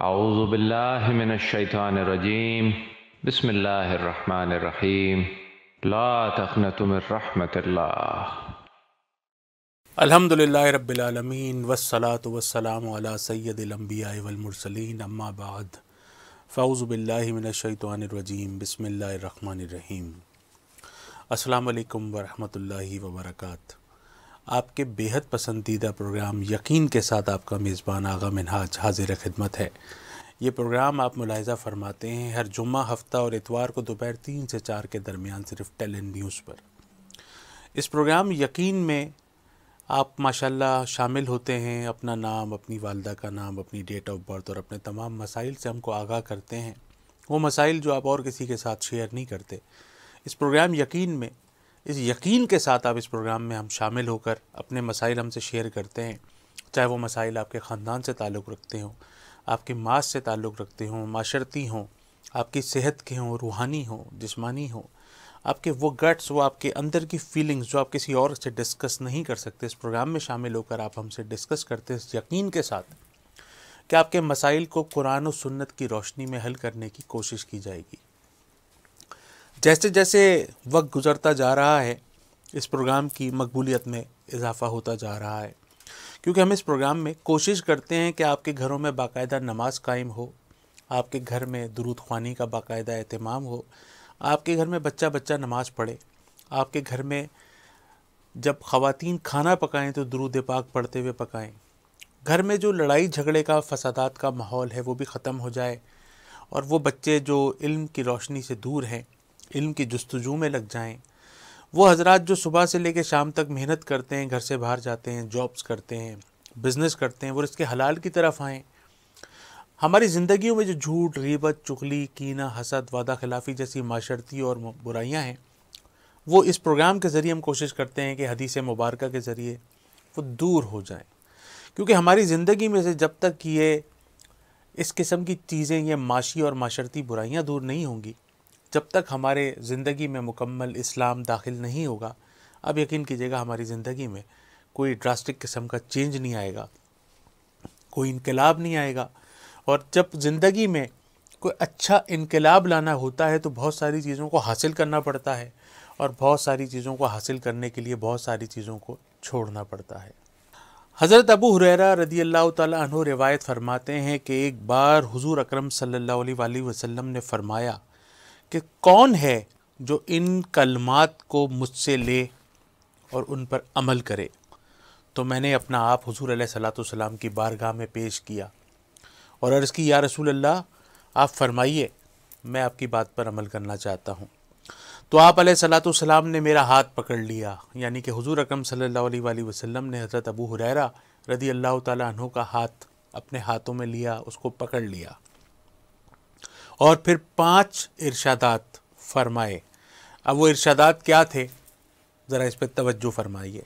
اعوذ باللہ من الشیطان الرجیم بسم اللہ الرحمن الرحیم لا تقنطوا من رحمت اللہ۔ الحمدللہ رب العالمین والصلاة والسلام علی سید الانبیاء والمرسلین اما بعد فاعوذ باللہ من الشیطان الرجیم بسم اللہ الرحمن الرحیم۔ السلام علیکم ورحمۃ اللہ وبرکاتہ۔ آپ کے بیحد پسندیدہ پروگرام یقین کے ساتھ آپ کا میزبان آغا منہاج حاضر خدمت ہے۔ یہ پروگرام آپ ملاحظہ فرماتے ہیں ہر جمعہ، ہفتہ اور اتوار کو دوپہر 3 سے 4 کے درمیان صرف ٹیلن نیوز پر۔ اس پروگرام یقین میں آپ ماشاءاللہ شامل ہوتے ہیں، اپنا نام، اپنی والدہ کا نام، اپنی ڈیٹ آف برتھ اور اپنے تمام مسائل سے ہم کو آگاہ کرتے ہیں، وہ مسائل جو آپ اور کسی کے ساتھ شیئر نہیں کرتے۔ اس پروگرام یقین میں، اس یقین کے ساتھ آپ اس پروگرام میں ہم شامل ہو کر اپنے مسائل ہم سے شیئر کرتے ہیں، چاہے وہ مسائل آپ کے خاندان سے تعلق رکھتے ہوں، آپ کے معاش سے تعلق رکھتے ہوں، معاشرتی ہوں، آپ کی صحت کے ہوں، روحانی ہوں، جسمانی ہوں، آپ کے وہ گٹس، وہ آپ کے اندر کی فیلنگز جو آپ کسی اور سے ڈسکس نہیں کر سکتے، اس پروگرام میں شامل ہو کر آپ ہم سے ڈسکس کرتے ہیں، اس یقین کے ساتھ کہ آپ کے مسائل کو قرآن و سنت کی روشنی میں حل کرنے کی کوشش کی جائے گی۔ جیسے جیسے وقت گزرتا جا رہا ہے، اس پروگرام کی مقبولیت میں اضافہ ہوتا جا رہا ہے، کیونکہ ہم اس پروگرام میں کوشش کرتے ہیں کہ آپ کے گھروں میں باقاعدہ نماز قائم ہو، آپ کے گھر میں درود خوانی کا باقاعدہ اہتمام ہو، آپ کے گھر میں بچہ بچہ نماز پڑھے، آپ کے گھر میں جب خواتین کھانا پکائیں تو درود پاک پڑھتے ہوئے پکائیں، گھر میں جو لڑائی جھگڑے کا، فسادات کا ماحول ہے وہ بھی ختم ہو جائے، اور وہ بچے جو علم کی روشنی سے دور ہیں، علم کی جستجو میں لگ جائیں، وہ حضرات جو صبح سے لے کے شام تک محنت کرتے ہیں، گھر سے باہر جاتے ہیں، جابز کرتے ہیں، بزنس کرتے ہیں، وہ رزق حلال کی طرف آئیں۔ ہماری زندگیوں میں جو جھوٹ، غیبت، چغلی، کینہ، حسد، وعدہ خلافی جیسی معاشرتی اور برائیاں ہیں، وہ اس پروگرام کے ذریعے ہم کوشش کرتے ہیں کہ حدیث مبارکہ کے ذریعے وہ دور ہو جائیں، کیونکہ ہماری زندگی میں سے جب تک یہ اس قسم کی چیزیں، یہ معاشی اور معاشرتی برائیاں دور نہیں ہوں گی، جب تک ہمارے زندگی میں مکمل اسلام داخل نہیں ہوگا، اب یقین کیجیے گا ہماری زندگی میں کوئی ڈراسٹک قسم کا چینج نہیں آئے گا، کوئی انقلاب نہیں آئے گا۔ اور جب زندگی میں کوئی اچھا انقلاب لانا ہوتا ہے تو بہت ساری چیزوں کو حاصل کرنا پڑتا ہے، اور بہت ساری چیزوں کو حاصل کرنے کے لیے بہت ساری چیزوں کو چھوڑنا پڑتا ہے۔ حضرت ابو ہریرہ رضی اللہ تعالیٰ عنہ روایت فرماتے ہیں کہ ایک بار حضور اکرم صلی اللہ علیہ وآلہ وسلم نے فرمایا کہ کون ہے جو ان کلمات کو مجھ سے لے اور ان پر عمل کرے؟ تو میں نے اپنا آپ حضور علیہ الصلوۃ والسلام کی بارگاہ میں پیش کیا اور عرض کی، یا رسول اللہ، آپ فرمائیے، میں آپ کی بات پر عمل کرنا چاہتا ہوں۔ تو آپ علیہ الصلوۃ والسلام نے میرا ہاتھ پکڑ لیا، یعنی کہ حضور اکرم صلی اللہ علیہ وآلہ وسلم نے حضرت ابو ہریرہ رضی اللہ تعالیٰ عنہ کا ہاتھ اپنے ہاتھوں میں لیا، اس کو پکڑ لیا، اور پھر 5 ارشادات فرمائے۔ اب وہ ارشادات کیا تھے، ذرا اس پہ توجہ فرمائیے۔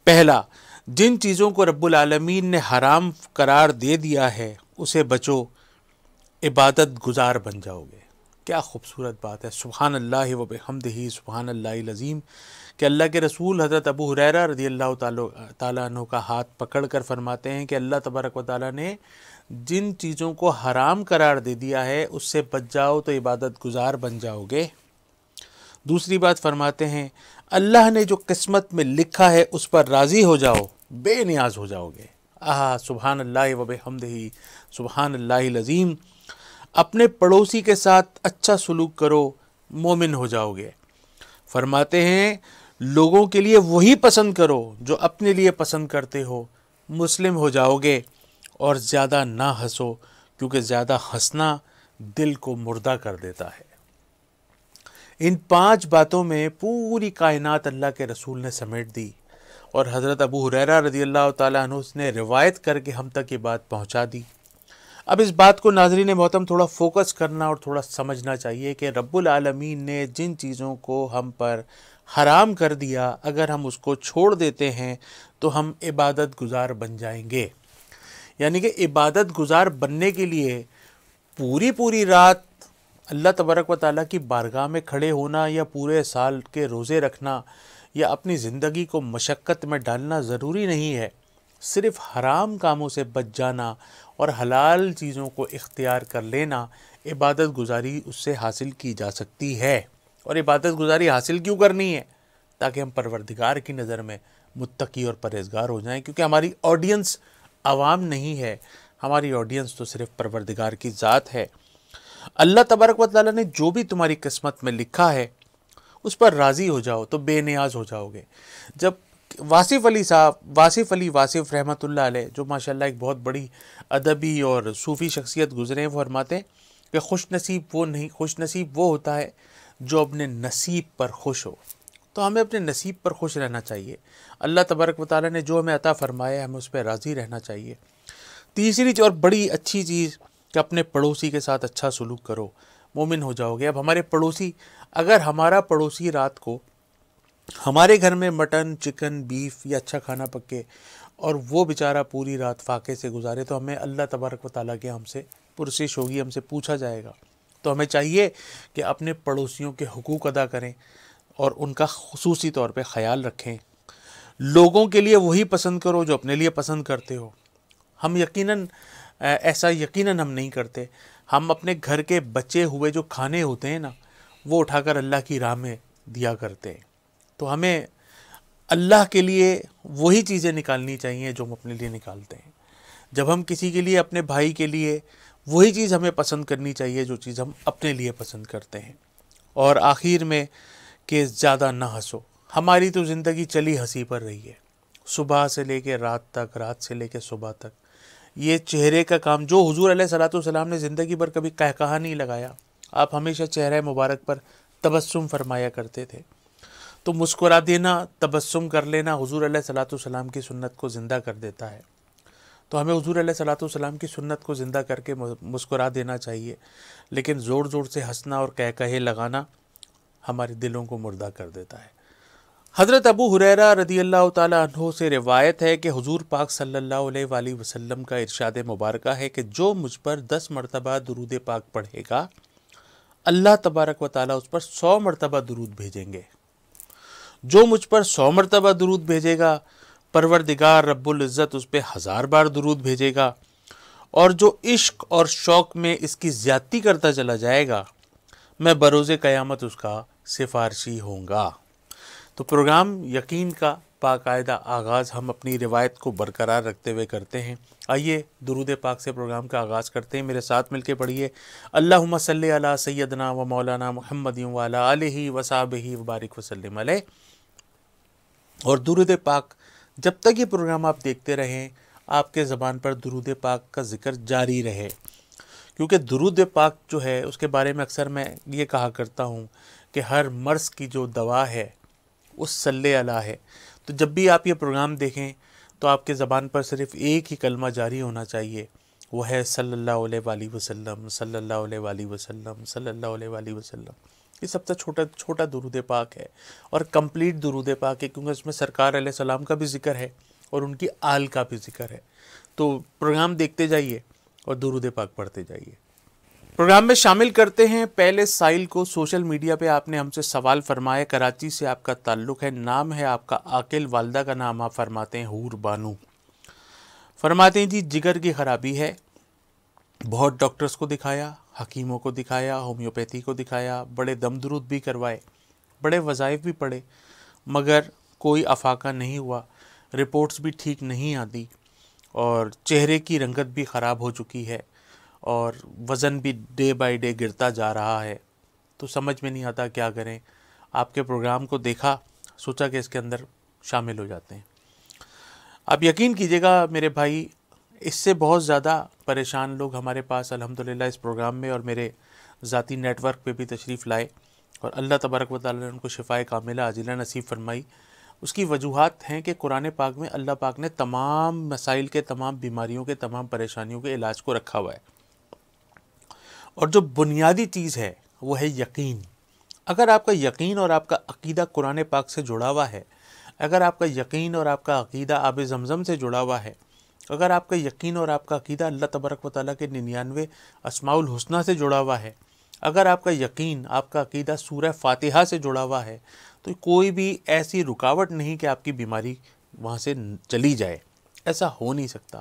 پہلا، جن چیزوں کو رب العالمین نے حرام قرار دے دیا ہے اسے بچو، عبادت گزار بن جاؤ گے۔ کیا خوبصورت بات ہے، سبحان اللہ و بحمدہ، سبحان اللہ العظیم، کہ اللہ کے رسول حضرت ابو ہریرہ رضی اللہ تعالیٰ عنہ کا ہاتھ پکڑ کر فرماتے ہیں کہ اللہ تبارک و تعالیٰ نے جن چیزوں کو حرام قرار دے دیا ہے اس سے بچ جاؤ تو عبادت گزار بن جاؤ گے۔ دوسری بات فرماتے ہیں، اللہ نے جو قسمت میں لکھا ہے اس پر راضی ہو جاؤ، بے نیاز ہو جاؤ گے۔ سبحان اللہ و بحمدہ، سبحان اللہ العظیم، اپنے پڑوسی کے ساتھ اچھا سلوک کرو، مومن ہو جاؤ گے۔ فرماتے ہیں، لوگوں کے لیے وہی پسند کرو جو اپنے لیے پسند کرتے ہو، مسلم ہو جاؤ گے۔ اور زیادہ نہ ہنسو، کیونکہ زیادہ ہنسنا دل کو مردہ کر دیتا ہے۔ ان 5 باتوں میں پوری کائنات اللہ کے رسول نے سمیٹ دی، اور حضرت ابو ہریرہ رضی اللہ تعالیٰ عنہ نے روایت کر کے ہم تک یہ بات پہنچا دی۔ اب اس بات کو ناظرین محترم تھوڑا فوکس کرنا اور تھوڑا سمجھنا چاہیے کہ رب العالمین نے جن چیزوں کو ہم پر حرام کر دیا، اگر ہم اس کو چھوڑ دیتے ہیں تو ہم عبادت گزار بن جائیں گے۔ یعنی کہ عبادت گزار بننے کے لیے پوری رات اللہ تبارک و تعالیٰ کی بارگاہ میں کھڑے ہونا، یا پورے سال کے روزے رکھنا، یا اپنی زندگی کو مشقت میں ڈالنا ضروری نہیں ہے۔ صرف حرام کاموں سے بچ جانا اور حلال چیزوں کو اختیار کر لینا عبادت گزاری اس سے حاصل کی جا سکتی ہے۔ اور عبادت گزاری حاصل کیوں کرنی ہے؟ تاکہ ہم پروردگار کی نظر میں متقی اور پرہیزگار ہو جائیں، کیونکہ ہماری آڈینس عوام نہیں ہے، ہماری آڈینس تو صرف پروردگار کی ذات ہے۔ اللہ تبارک و تعالیٰ نے جو بھی تمہاری قسمت میں لکھا ہے اس پر راضی ہو جاؤ تو بے نیاز ہو جاؤ گے۔ جب واصف علی صاحب، واصف رحمۃ اللہ علیہ، جو ماشاءاللہ ایک بہت بڑی ادبی اور صوفی شخصیت گزرے ہیں، وہ فرماتے ہیں کہ خوش نصیب وہ ہوتا ہے جو اپنے نصیب پر خوش ہو۔ تو ہمیں اپنے نصیب پر خوش رہنا چاہیے۔ اللہ تبارک و تعالیٰ نے جو ہمیں عطا فرمایا ہے ہمیں اس پہ راضی رہنا چاہیے۔ تیسری اور بڑی اچھی چیز کہ اپنے پڑوسی کے ساتھ اچھا سلوک کرو، مومن ہو جاؤ گے۔ اب ہمارے پڑوسی، اگر ہمارا پڑوسی رات کو ہمارے گھر میں مٹن، چکن، بیف یا اچھا کھانا پکے اور وہ بیچارہ پوری رات فاقے سے گزارے، تو ہمیں اللہ تبارک و تعالیٰ کے ہم سے پرسش ہوگی، ہم سے پوچھا جائے گا۔ تو ہمیں چاہیے کہ اپنے پڑوسیوں کے حقوق ادا کریں اور ان کا خصوصی طور پہ خیال رکھیں۔ لوگوں کے لیے وہی پسند کرو جو اپنے لیے پسند کرتے ہو۔ ہم یقیناً ہم نہیں کرتے۔ ہم اپنے گھر کے بچے ہوئے جو کھانے ہوتے ہیں نا، وہ اٹھا کر اللہ کی راہ میں دیا کرتے ہیں۔ تو ہمیں اللہ کے لیے وہی چیزیں نکالنی چاہیے جو ہم اپنے لیے نکالتے ہیں۔ جب ہم کسی کے لیے، اپنے بھائی کے لیے، وہی چیز ہمیں پسند کرنی چاہیے جو چیز ہم اپنے لیے پسند کرتے ہیں۔ اور آخر میں کہ زیادہ نہ ہنسو۔ ہماری تو زندگی چلی ہنسی پر رہی ہے، صبح سے لے کے رات تک، رات سے لے کے صبح تک۔ یہ چہرے کا کام جو حضور علیہ الصلوۃ والسلام نے زندگی پر کبھی کہا نہیں لگایا، آپ ہمیشہ چہرہ مبارک پر تبسم فرمایا کرتے تھے۔ تو مسکرا دینا، تبسم کر لینا حضور علیہ الصلوۃ والسلام کی سنت کو زندہ کر دیتا ہے۔ تو ہمیں حضور علیہ الصلوۃ والسلام کی سنت کو زندہ کر کے مسکرا دینا چاہیے، لیکن زور زور سے ہنسنا اور کہے لگانا ہمارے دلوں کو مردہ کر دیتا ہے۔ حضرت ابو ہریرہ رضی اللہ تعالیٰ عنہ سے روایت ہے کہ حضور پاک صلی اللہ علیہ وآلہ وسلم کا ارشاد مبارکہ ہے کہ جو مجھ پر 10 مرتبہ درود پاک پڑھے گا، اللہ تبارک و تعالیٰ اس پر 100 مرتبہ درود بھیجیں گے۔ جو مجھ پر 100 مرتبہ درود بھیجے گا، پروردگار رب العزت اس پہ 1000 بار درود بھیجے گا۔ اور جو عشق اور شوق میں اس کی زیادتی کرتا چلا جائے گا، میں بروز قیامت اس کا سفارشی ہوں گا۔ تو پروگرام یقین کا باقاعدہ آغاز ہم اپنی روایت کو برقرار رکھتے ہوئے کرتے ہیں۔ آئیے درود پاک سے پروگرام کا آغاز کرتے ہیں۔ میرے ساتھ مل کے پڑھیے، اللہم صلی علی سیدنا و مولانا محمد وعلی آلہ وصحبہ وبارک وسلم علیہ۔ اور درود پاک جب تک یہ پروگرام آپ دیکھتے رہیں، آپ کے زبان پر درود پاک کا ذکر جاری رہے، کیونکہ درود پاک جو ہے اس کے بارے میں اکثر میں یہ کہا کرتا ہوں کہ ہر مرض کی جو دوا ہے اس صلی علیہ ہے۔ تو جب بھی آپ یہ پروگرام دیکھیں تو آپ کے زبان پر صرف ایک ہی کلمہ جاری ہونا چاہیے، وہ ہے صلی اللہ علیہ وآلہ وسلم، صلی اللہ علیہ وآلہ وسلم، صلی اللہ علیہ وآلہ وسلم۔ یہ سب سے چھوٹا درود پاک ہے اور کمپلیٹ درود پاک ہے، کیونکہ اس میں سرکار علیہ السلام کا بھی ذکر ہے اور ان کی آل کا بھی ذکر ہے۔ تو پروگرام دیکھتے جائیے اور درود پاک پڑھتے جائیے۔ پروگرام میں شامل کرتے ہیں پہلے سائل کو۔ سوشل میڈیا پہ آپ نے ہم سے سوال فرمایا، کراچی سے آپ کا تعلق ہے، نام ہے آپ کا عاقل، والدہ کا نام آپ فرماتے ہیں حور بانو۔ فرماتے ہیں جی جگر کی خرابی ہے، بہت ڈاکٹرز کو دکھایا، حکیموں کو دکھایا، ہومیوپیتھی کو دکھایا، بڑے دم درود بھی کروائے، بڑے وظائف بھی پڑھے، مگر کوئی افاقہ نہیں ہوا، رپورٹس بھی ٹھیک نہیں آتی اور چہرے کی رنگت بھی خراب ہو چکی ہے اور وزن بھی ڈے بائی ڈے گرتا جا رہا ہے۔ تو سمجھ میں نہیں آتا کیا کریں۔ آپ کے پروگرام کو دیکھا، سوچا کہ اس کے اندر شامل ہو جاتے ہیں۔ آپ یقین کیجئے گا میرے بھائی، اس سے بہت زیادہ پریشان لوگ ہمارے پاس الحمدللہ اس پروگرام میں اور میرے ذاتی نیٹ ورک پہ بھی تشریف لائے، اور اللہ تبارک و تعالیٰ نے ان کو شفائے کاملہ عاجلہ نصیب فرمائی۔ اس کی وجوہات ہیں کہ قرآن پاک میں اللہ پاک نے تمام مسائل کے، تمام بیماریوں کے، تمام پریشانیوں کے علاج کو رکھا ہوا ہے، اور جو بنیادی چیز ہے وہ ہے یقین۔ اگر آپ کا یقین اور آپ کا عقیدہ قرآن پاک سے جڑا ہوا ہے، اگر آپ کا یقین اور آپ کا عقیدہ آب زمزم سے جڑا ہوا ہے، اگر آپ کا یقین اور آپ کا عقیدہ اللہ تبارک و تعالیٰ کے 99 اسماء الحسنہ سے جڑا ہوا ہے، اگر آپ کا یقین، آپ کا عقیدہ سورہ فاتحہ سے جڑا ہوا ہے، تو کوئی بھی ایسی رکاوٹ نہیں کہ آپ کی بیماری وہاں سے چلی جائے، ایسا ہو نہیں سکتا۔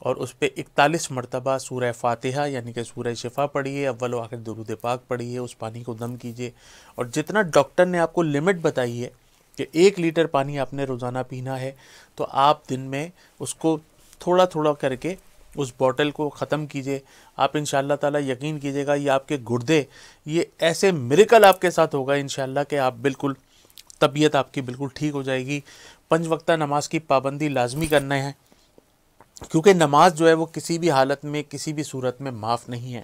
اور اس پہ 41 مرتبہ سورہ فاتحہ یعنی کہ سورہ شفا پڑھیے، اول و آخر درود پاک پڑھیے، اس پانی کو دم کیجیے، اور جتنا ڈاکٹر نے آپ کو لمٹ بتائی ہے کہ 1 لیٹر پانی آپ نے روزانہ پینا ہے، تو آپ دن میں اس کو تھوڑا تھوڑا کر کے اس بوٹل کو ختم کیجیے۔ آپ انشاءاللہ تعالیٰ یقین کیجیے گا، یہ آپ کے گردے، یہ ایسے میریکل آپ کے ساتھ ہوگا انشاءاللہ کہ آپ بالکل، طبیعت آپ کی بالکل ٹھیک ہو جائے گی۔ 5 وقتہ نماز کی پابندی لازمی کرنا ہے، کیونکہ نماز جو ہے وہ کسی بھی حالت میں کسی بھی صورت میں معاف نہیں ہے۔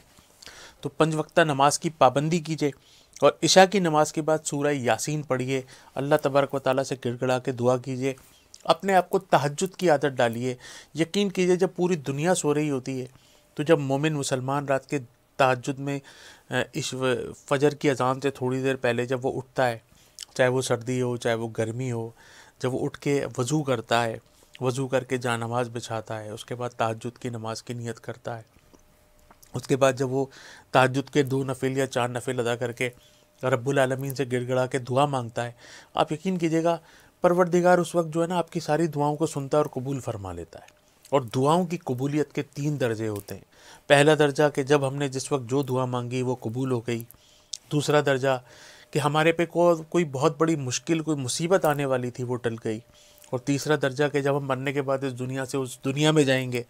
تو 5 وقتہ نماز کی پابندی کیجیے، اور عشاء کی نماز کے بعد سورہ یاسین پڑھیے، اللہ تبارک و تعالیٰ سے گڑ گڑا کے دعا کیجیے، اپنے آپ کو تہجد کی عادت ڈالیے۔ یقین کیجیے جب پوری دنیا سو رہی ہوتی ہے تو جب مومن مسلمان رات کے تہجد میں فجر کی اذان سے تھوڑی دیر پہلے جب وہ اٹھتا ہے، چاہے وہ سردی ہو چاہے وہ گرمی ہو، جب وہ اٹھ کے وضو کرتا ہے، وضو کر کے جا نماز بچھاتا ہے، اس کے بعد تہجد کی نماز کی نیت کرتا ہے، اس کے بعد جب وہ تہجد کے 2 نفل یا 4 نفل ادا کر کے رب العالمین سے گڑ گڑا کے دعا مانگتا ہے، آپ یقین کیجیے گا پروردگار اس وقت جو ہے نا آپ کی ساری دعاؤں کو سنتا ہے اور قبول فرما لیتا ہے۔ اور دعاؤں کی قبولیت کے 3 درجے ہوتے ہیں۔ پہلا درجہ کہ جب ہم نے جس وقت جو دعا مانگی وہ قبول ہو گئی۔ دوسرا درجہ کہ ہمارے پہ کوئی بہت بڑی مشکل، کوئی مصیبت آنے والی تھی، وہ ٹل گئی۔ اور تیسرا درجہ کہ جب ہم مرنے کے بعد اس دنیا سے اس دنیا میں جائیں گے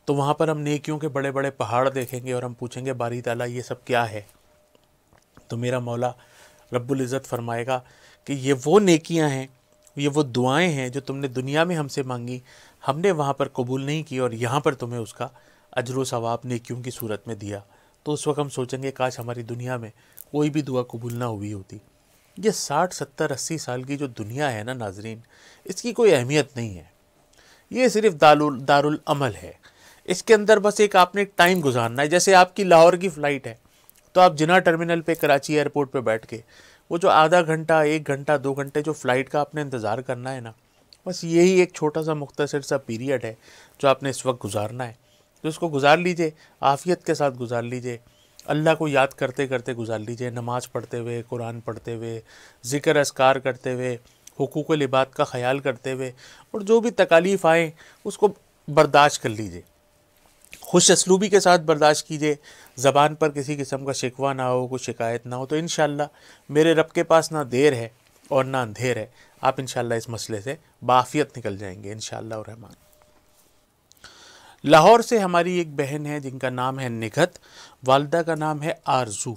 تو وہاں پر ہم نیکیوں کے بڑے بڑے پہاڑ دیکھیں گے، اور ہم پوچھیں گے باری تعالیٰ یہ سب کیا ہے؟ تو میرا مولا رب العزت فرمائے گا کہ یہ وہ نیکیاں ہیں، یہ وہ دعائیں ہیں جو تم نے دنیا میں ہم سے مانگی، ہم نے وہاں پر قبول نہیں کی، اور یہاں پر تمہیں اس کا اجر و ثواب نیکیوں کی صورت میں دیا۔ تو اس وقت ہم سوچیں گے کاش ہماری دنیا میں کوئی بھی دعا قبول نہ ہوئی ہوتی۔ یہ 60 70 80 سال کی جو دنیا ہے نا ناظرین، اس کی کوئی اہمیت نہیں ہے، یہ صرف دارالعمل ہے۔ اس کے اندر بس آپ نے ایک ٹائم گزارنا ہے۔ جیسے آپ کی لاہور کی فلائٹ ہے تو آپ جناح ٹرمینل پہ کراچی ایئرپورٹ پہ بیٹھ کے وہ جو آدھا گھنٹہ 1 گھنٹہ 2 گھنٹے جو فلائٹ کا آپ نے انتظار کرنا ہے نا، بس یہی ایک چھوٹا سا مختصر سا پیریڈ ہے جو آپ نے اس وقت گزارنا ہے۔ تو اس کو گزار لیجئے، عافیت کے ساتھ گزار لیجئے، اللہ کو یاد کرتے کرتے گزار لیجئے، نماز پڑھتے ہوئے، قرآن پڑھتے ہوئے، ذکر اذکار کرتے ہوئے، حقوق العباد کا خیال کرتے ہوئے، اور جو بھی تکالیف آئیں اس کو برداشت کر لیجئے، خوش اسلوبی کے ساتھ برداشت کیجئے، زبان پر کسی قسم کا شکوہ نہ ہو، کوئی شکایت نہ ہو، تو انشاءاللہ میرے رب کے پاس نہ دیر ہے اور نہ اندھیر ہے، آپ انشاءاللہ اس مسئلے سے بعافیت نکل جائیں گے انشاءاللہ الرحمن۔ لاہور سے ہماری ایک بہن ہے جن کا نام ہے نگہت، والدہ کا نام ہے آرزو۔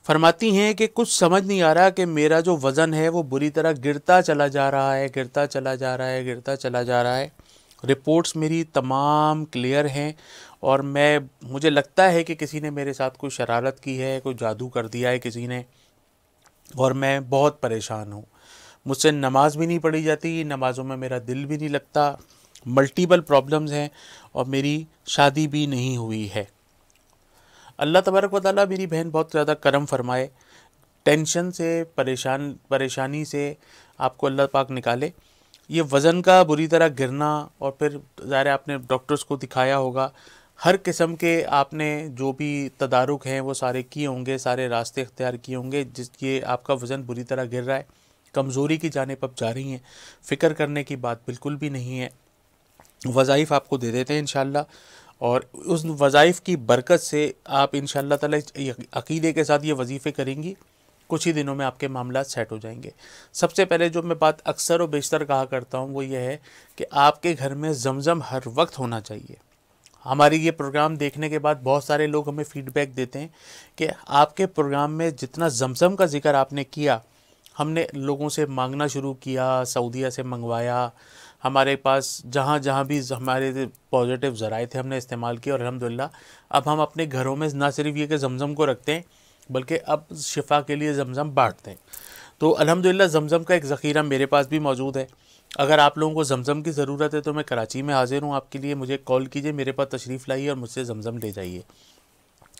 فرماتی ہیں کہ کچھ سمجھ نہیں آ رہا کہ میرا جو وزن ہے وہ بری طرح گرتا چلا جا رہا ہے، گرتا چلا جا رہا ہے، گرتا چلا جا رہا ہے۔ رپورٹس میری تمام کلیئر ہیں، اور مجھے لگتا ہے کہ کسی نے میرے ساتھ کوئی شرارت کی ہے، کوئی جادو کر دیا ہے کسی نے، اور میں بہت پریشان ہوں۔ مجھ سے نماز بھی نہیں پڑھی جاتی، نمازوں میں میرا دل بھی نہیں لگتا، ملٹیپل پرابلمز ہیں، اور میری شادی بھی نہیں ہوئی ہے۔ اللہ تبارک و تعالیٰ میری بہن بہت زیادہ کرم فرمائے، ٹینشن سے، پریشانی سے آپ کو اللہ پاک نکالے۔ یہ وزن کا بری طرح گرنا، اور پھر ظاہر آپ نے ڈاکٹرز کو دکھایا ہوگا، ہر قسم کے آپ نے جو بھی تدارک ہیں وہ سارے کیے ہوں گے، سارے راستے اختیار کیے ہوں گے، جس کے آپ کا وزن بری طرح گر رہا ہے، کمزوری کی جانب اب جا رہی ہیں، فکر کرنے کی بات بالکل بھی نہیں ہے۔ وظائف آپ کو دے دیتے ہیں انشاءاللہ، اور اس وظائف کی برکت سے آپ انشاءاللہ تعالی عقیدے کے ساتھ یہ وظیفے کریں گی، کچھ ہی دنوں میں آپ کے معاملات سیٹ ہو جائیں گے۔ سب سے پہلے جو میں بات اکثر و بیشتر کہا کرتا ہوں وہ یہ ہے کہ آپ کے گھر میں زمزم ہر وقت ہونا چاہیے۔ ہماری یہ پروگرام دیکھنے کے بعد بہت سارے لوگ ہمیں فیڈ بیک دیتے ہیں کہ آپ کے پروگرام میں جتنا زمزم کا ذکر آپ نے کیا، ہم نے لوگوں سے مانگنا شروع کیا، سعودیہ سے منگوایا، ہمارے پاس جہاں جہاں بھی ہمارے پازیٹیو ذرائع تھے ہم نے استعمال کیا، اور الحمدللہ اب ہم اپنے گھروں میں نہ صرف یہ کہ زمزم کو رکھتے ہیں بلکہ اب شفا کے لیے زمزم بانٹتے ہیں۔ تو الحمدللہ زمزم کا ایک ذخیرہ میرے پاس بھی موجود ہے۔ اگر آپ لوگوں کو زمزم کی ضرورت ہے تو میں کراچی میں حاضر ہوں آپ کے لیے، مجھے کال کیجئے، میرے پاس تشریف لائیے اور مجھ سے زمزم لے جائیے۔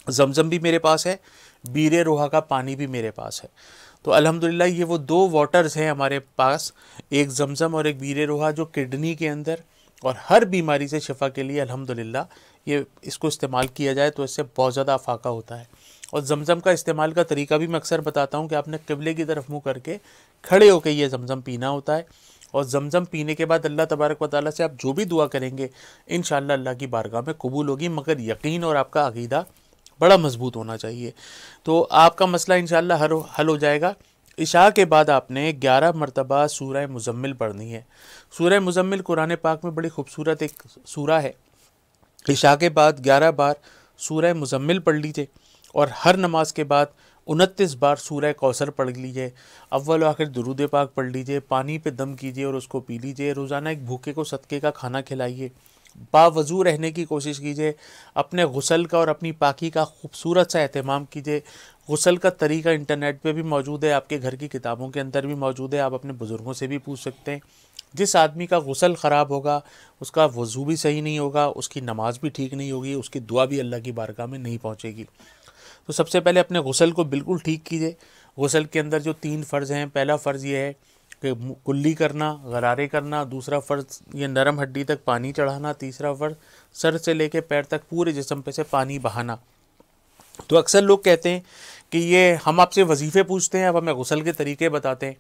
زمزم بھی میرے پاس ہے، بیر روحا کا پانی بھی میرے پاس ہے۔ تو الحمدللہ یہ وہ 2 واٹرز ہیں ہمارے پاس، ایک زمزم اور ایک بیر روحا، جو کڈنی کے اندر اور ہر بیماری سے شفا کے لیے الحمدللہ اس کو استعمال کیا جائے تو اس سے بہت زیادہ افاقہ ہوتا ہے۔ اور زمزم کا استعمال کا طریقہ بھی میں اکثر بتاتا ہوں کہ آپ نے قبلے کی طرف منہ کر کے کھڑے ہو کے یہ زمزم پینا ہوتا ہے، اور زمزم پینے کے بعد اللہ تبارک و تعالیٰ سے آپ جو بھی دعا کریں گے انشاءاللہ اللہ کی بارگاہ میں قبول ہوگی، مگر یقین اور آپ کا عقیدہ بڑا مضبوط ہونا چاہیے، تو آپ کا مسئلہ انشاءاللہ حل ہو جائے گا۔ عشاء کے بعد آپ نے 11 مرتبہ سورہ مزمل پڑھنی ہے۔ سورہ مزمل قرآن پاک میں بڑی خوبصورت ایک سورہ ہے۔ عشاء کے بعد 11 بار سورہ مزمل پڑھ لیجئے، اور ہر نماز کے بعد 29 بار سورہ کوثر پڑھ لیجئے، اول و آخر درود پاک پڑھ لیجئے، پانی پہ دم کیجئے اور اس کو پی لیجئے۔ روزانہ ایک بھوکے کو صدقے کا کھانا کھلائیے، باوضو رہنے کی کوشش کیجئے، اپنے غسل کا اور اپنی پاکی کا خوبصورت سا اہتمام کیجئے۔ غسل کا طریقہ انٹرنیٹ پہ بھی موجود ہے، آپ کے گھر کی کتابوں کے اندر بھی موجود ہے، آپ اپنے بزرگوں سے بھی پوچھ سکتے ہیں۔ جس آدمی کا غسل خراب ہوگا اس کا وضو بھی صحیح نہیں ہوگا، اس کی نماز بھی ٹھیک نہیں ہوگی، اس کی دعا بھی اللہ کی بارگاہ میں نہیں پہنچے گی۔ تو سب سے پہلے اپنے غسل کو بالکل ٹھیک کیجئے۔ غسل کے اندر جو 3 فرض ہیں، پہلا فرض یہ ہے کہ کلی کرنا، غرارے کرنا، دوسرا فرض یہ نرم ہڈی تک پانی چڑھانا، تیسرا فرض سر سے لے کے پیر تک پورے جسم پہ سے پانی بہانا۔ تو اکثر لوگ کہتے ہیں کہ یہ ہم آپ سے وظیفے پوچھتے ہیں، اب ہمیں غسل کے طریقے بتاتے ہیں۔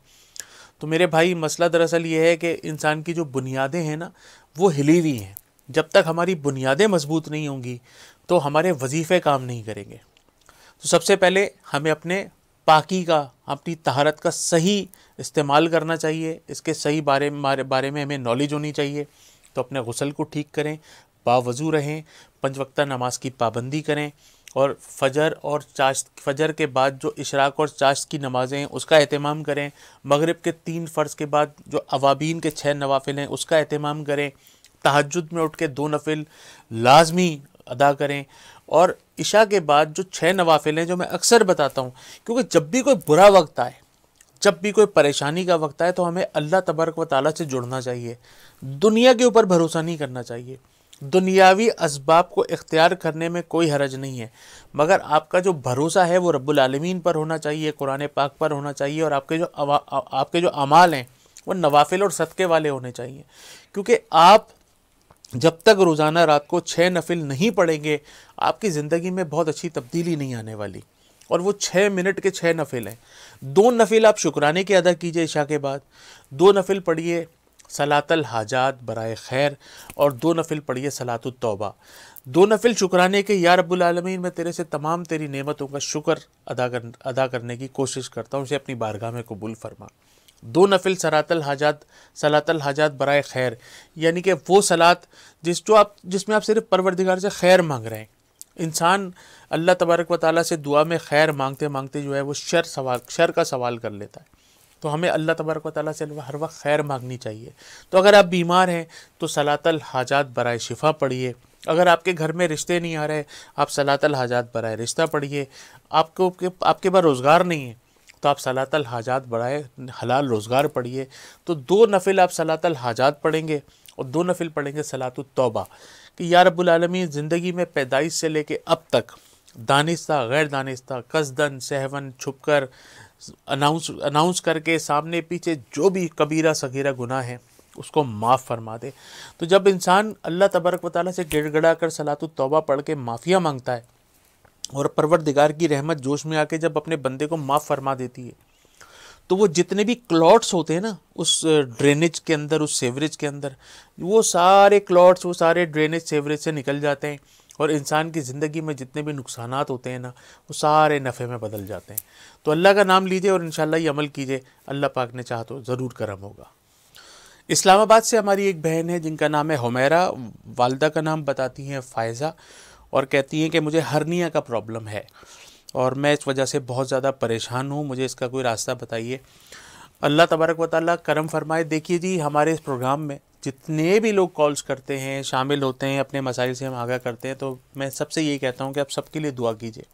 تو میرے بھائی مسئلہ دراصل یہ ہے کہ انسان کی جو بنیادیں ہیں نا وہ ہلی ہوئی ہیں، جب تک ہماری بنیادیں مضبوط نہیں ہوں گی تو ہمارے وظیفے کام نہیں کریں گے۔ تو سب سے پہلے ہمیں اپنے پاکی کا، اپنی طہارت کا صحیح استعمال کرنا چاہیے، اس کے صحیح بارے میں ہمیں نالج ہونی چاہیے۔ تو اپنے غسل کو ٹھیک کریں، باوضو رہیں، 5 وقتہ نماز کی پابندی کریں، اور فجر کے بعد جو اشراق اور چاشت کی نمازیں ہیں اس کا اہتمام کریں، مغرب کے 3 فرض کے بعد جو اوابین کے 6 نوافل ہیں اس کا اہتمام کریں، تہجد میں اٹھ کے 2 نفل لازمی ادا کریں، اور عشاء کے بعد جو 6 نوافل ہیں جو میں اکثر بتاتا ہوں، کیونکہ جب بھی کوئی برا وقت آئے، جب بھی کوئی پریشانی کا وقت آئے تو ہمیں اللہ تبارک و تعالیٰ سے جڑنا چاہیے، دنیا کے اوپر بھروسہ نہیں کرنا چاہیے۔ دنیاوی اسباب کو اختیار کرنے میں کوئی حرج نہیں ہے، مگر آپ کا جو بھروسہ ہے وہ رب العالمین پر ہونا چاہیے، قرآن پاک پر ہونا چاہیے، اور آپ کے جو اعمال ہیں وہ نوافل اور صدقے والے ہونے چاہیے، کیونکہ آپ جب تک روزانہ رات کو 6 نفل نہیں پڑھیں گے آپ کی زندگی میں بہت اچھی تبدیلی نہیں آنے والی، اور وہ 6 منٹ کے 6 نفل ہیں۔ 2 نفل آپ شکرانے کے ادا کیجئے عشاء کے بعد، 2 نفل پڑھیے صلاۃ الحاجات برائے خیر، اور 2 نفل پڑھیے صلاۃ التوبہ۔ 2 نفل شکرانے کے، یا رب العالمین میں تیرے سے تمام تیری نعمتوں کا شکر ادا کرنے کی کوشش کرتا ہوں، اسے اپنی بارگاہ میں قبول فرما۔ 2 نفل صلاۃ الحاجات برائے خیر، یعنی کہ وہ صلاۃ جس میں آپ صرف پروردگار سے خیر مانگ رہے ہیں۔ انسان اللہ تبارک و تعالیٰ سے دعا میں خیر مانگتے مانگتے جو ہے وہ شر کا سوال کر لیتا ہے، تو ہمیں اللہ تبارک و تعالیٰ سے ہر وقت خیر مانگنی چاہیے۔ تو اگر آپ بیمار ہیں تو صلاۃ الحاجات برائے شفا پڑھیے، اگر آپ کے گھر میں رشتے نہیں آ رہے آپ صلاۃ الحاجات برائے رشتہ پڑھیے، آپ کے پاس روزگار نہیں ہے تو آپ صلاۃ الحاجات برائے حلال روزگار پڑھیے۔ تو 2 نفل آپ صلاۃ الحاجات پڑھیں گے اور 2 نفل پڑھیں گے صلاۃ التوبہ، کہ یا رب العالمین زندگی میں پیدائش سے لے کے اب تک دانستہ غیر دانستہ، قصدن سہون، چھپ کر، اناؤنس کر کے، سامنے پیچھے، جو بھی کبیرہ صغیرہ گناہ ہیں اس کو معاف فرما دے۔ تو جب انسان اللہ تبارک و تعالیٰ سے گڑ گڑا کر صلاۃ التوبہ پڑھ کے معافیہ مانگتا ہے، اور پروردگار کی رحمت جوش میں آ کے جب اپنے بندے کو معاف فرما دیتی ہے، تو وہ جتنے بھی کلاٹس ہوتے ہیں نا اس ڈرینیج کے اندر، اس سیوریج کے اندر، وہ سارے کلاٹس، وہ سارے ڈرینیج سیوریج سے نکل جاتے ہیں، اور انسان کی زندگی میں جتنے بھی نقصانات ہوتے ہیں نا وہ سارے نفع میں بدل جاتے ہیں۔ تو اللہ کا نام لیجئے اور انشاءاللہ یہ عمل کیجئے، اللہ پاک نے چاہا تو ضرور کرم ہوگا۔ اسلام آباد سے ہماری ایک بہن ہے جن کا نام ہے حمیرہ، والدہ کا نام بتاتی ہیں فائزہ، اور کہتی ہیں کہ مجھے ہرنیا کا پرابلم ہے اور میں اس وجہ سے بہت زیادہ پریشان ہوں، مجھے اس کا کوئی راستہ بتائیے۔ اللہ تبارک و تعالیٰ کرم فرمائے۔ دیکھیے جی، ہمارے اس پروگرام میں جتنے بھی لوگ کالز کرتے ہیں، شامل ہوتے ہیں، اپنے مسائل سے ہم آگاہ کرتے ہیں، تو میں سب سے یہی کہتا ہوں کہ آپ سب کے لیے دعا کیجیے،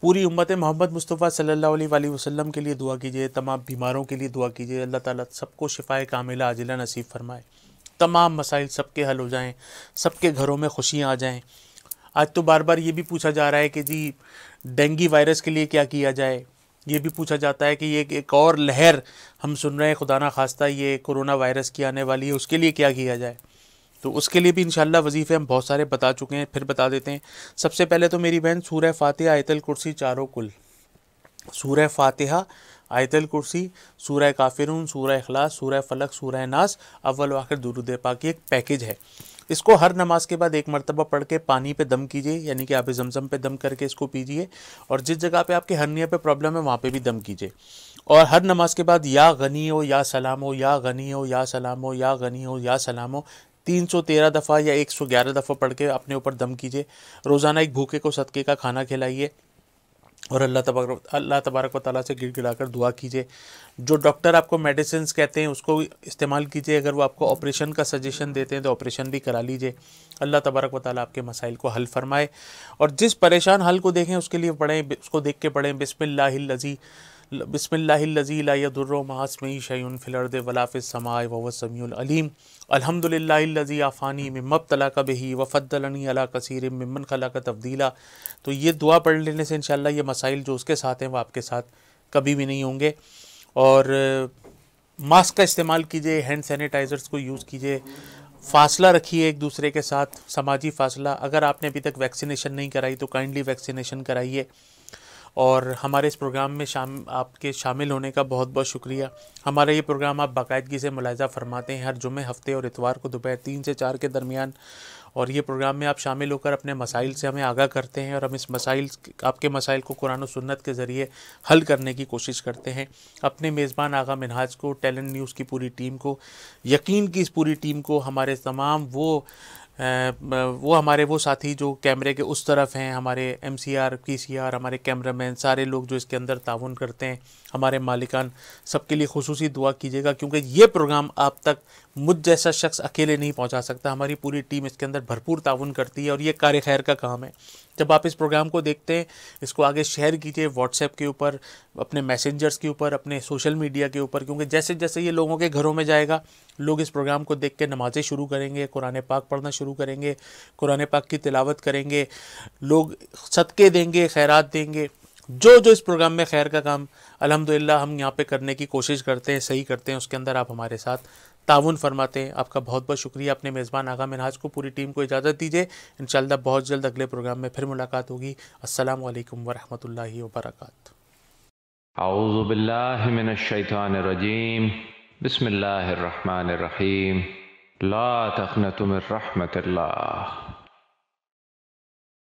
پوری امت محمد مصطفیٰ صلی اللہ علیہ وآلہ وسلم کے لیے دعا کیجیے، تمام بیماروں کے لیے دعا کیجیے، اللہ تعالیٰ سب کو شفائے کاملہ عاجلہ نصیب فرمائے، تمام مسائل سب کے حل ہو جائیں، سب کے گھروں میں خوشیاں آ جائیں۔ آج تو بار بار یہ بھی پوچھا جا رہا ہے کہ جی ڈینگی وائرس کے لیے کیا کیا جائے، یہ بھی پوچھا جاتا ہے کہ یہ ایک اور لہر ہم سن رہے ہیں خدا نہ خواستہ یہ کرونا وائرس کی آنے والی ہے، اس کے لیے کیا کیا جائے۔ تو اس کے لیے بھی انشاءاللہ وظیفے ہم بہت سارے بتا چکے ہیں، پھر بتا دیتے ہیں۔ سب سے پہلے تو میری بہن سورہ فاتحہ آیت الکرسی چاروں کل، سورہ فاتحہ آیت الکرسی، سورہ کافرون، سورہ اخلاص، سورہ فلق، سورہ ناس، اول و آخر درود پاک، یہ ایک پیکج ہے۔ اس کو ہر نماز کے بعد ایک مرتبہ پڑھ کے پانی پہ دم کیجئے، یعنی کہ آب زمزم پہ دم کر کے اس کو پیجئے، اور جس جگہ پہ آپ کے ہرنیہ پہ پرابلم ہے وہاں پہ بھی دم کیجئے، اور ہر نماز کے بعد یا غنی ہو یا سلام ہو، یا غنی ہو یا سلام ہو، یا غنی ہو یا سلام ہو 313 دفعہ یا 111 دفعہ پڑھ کے اپنے اوپر دم کیجئے۔ روزانہ ایک بھوکے کو صدقے کا کھانا کھلائیے، اور اللہ تبارک و تعالیٰ سے گڑ گڑا کر دعا کیجئے۔ جو ڈاکٹر آپ کو میڈیسنز کہتے ہیں اس کو استعمال کیجئے، اگر وہ آپ کو آپریشن کا سجیشن دیتے ہیں تو آپریشن بھی کرا لیجئے۔ اللہ تبارک و تعالیٰ آپ کے مسائل کو حل فرمائے، اور جس پریشان حل کو دیکھیں اس کے لیے پڑھیں، اس کو دیکھ کے پڑھیں بسم اللہ الذی لا یضر مع اسمہ شیء فی الارض ولا فی السماء وهو السمیع العلیم، الحمد للہ الذی عافانی مما ابتلاک بہ وفضلنی علی کثیر ممن خلق تفضیلا۔ تو یہ دعا پڑھ لینے سے انشاءاللہ یہ مسائل جو اس کے ساتھ ہیں وہ آپ کے ساتھ کبھی بھی نہیں ہوں گے۔ اور ماسک کا استعمال کیجئے، ہینڈ سینیٹائزرز کو یوز کیجئے، فاصلہ رکھیے ایک دوسرے کے ساتھ، سماجی فاصلہ۔ اگر آپ نے ابھی تک ویکسینیشن نہیں کرائی تو کائنڈلی ویکسینیشن کرائیے۔ اور ہمارے اس پروگرام میں آپ کے شامل ہونے کا بہت بہت شکریہ۔ ہمارا یہ پروگرام آپ باقاعدگی سے ملاحظہ فرماتے ہیں ہر جمعے، ہفتے اور اتوار کو دوپہر 3 سے 4 کے درمیان، اور یہ پروگرام میں آپ شامل ہو کر اپنے مسائل سے ہمیں آگاہ کرتے ہیں، اور ہم آپ کے مسائل کو قرآن و سنت کے ذریعے حل کرنے کی کوشش کرتے ہیں۔ اپنے میزبان آغا منہاج کو، ٹیلنٹ نیوز کی پوری ٹیم کو، یقین کی اس پوری ٹیم کو، ہمارے تمام ہمارے وہ ساتھی جو کیمرے کے اس طرف ہیں، ہمارے ایم سی آر، پی سی آر، ہمارے کیمرہ مین، سارے لوگ جو اس کے اندر تعاون کرتے ہیں، ہمارے مالکان، سب کے لیے خصوصی دعا کیجیے گا، کیونکہ یہ پروگرام آپ تک مجھ جیسا شخص اکیلے نہیں پہنچا سکتا۔ ہماری پوری ٹیم اس کے اندر بھرپور تعاون کرتی ہے، اور یہ کار خیر کا کام ہے۔ جب آپ اس پروگرام کو دیکھتے ہیں اس کو آگے شیئر کیجیے، واٹس ایپ کے اوپر، اپنے میسنجرز کے اوپر، اپنے سوشل میڈیا کے اوپر، کیونکہ جیسے جیسے یہ لوگوں کے گھروں میں جائے گا لوگ اس پروگرام کو دیکھ کے نمازیں شروع کریں گے، قرآن پاک پڑھنا شروع کریں گے، قرآن پاک کی تلاوت کریں گے، لوگ صدقے دیں گے، خیرات دیں گے، جو اس پروگرام میں خیر کا کام الحمدللہ ہم یہاں پہ کرنے کی کوشش کرتے ہیں، صحیح کرتے ہیں، اس کے اندر آپ ہمارے ساتھ تعاون فرماتے ہیں۔ آپ کا بہت بہت شکریہ۔ اپنے میزبان آغا منہاج کو، پوری ٹیم کو اجازت دیجیے، انشاءاللہ بہت جلد اگلے پروگرام میں پھر ملاقات ہوگی۔ السلام علیکم ورحمۃ اللہ وبرکاتہ۔ اعوذ باللہ من الشیطان الرجیم، بسم اللہ الرحمن الرحیم، لا تقنطوا من رحمت اللہ۔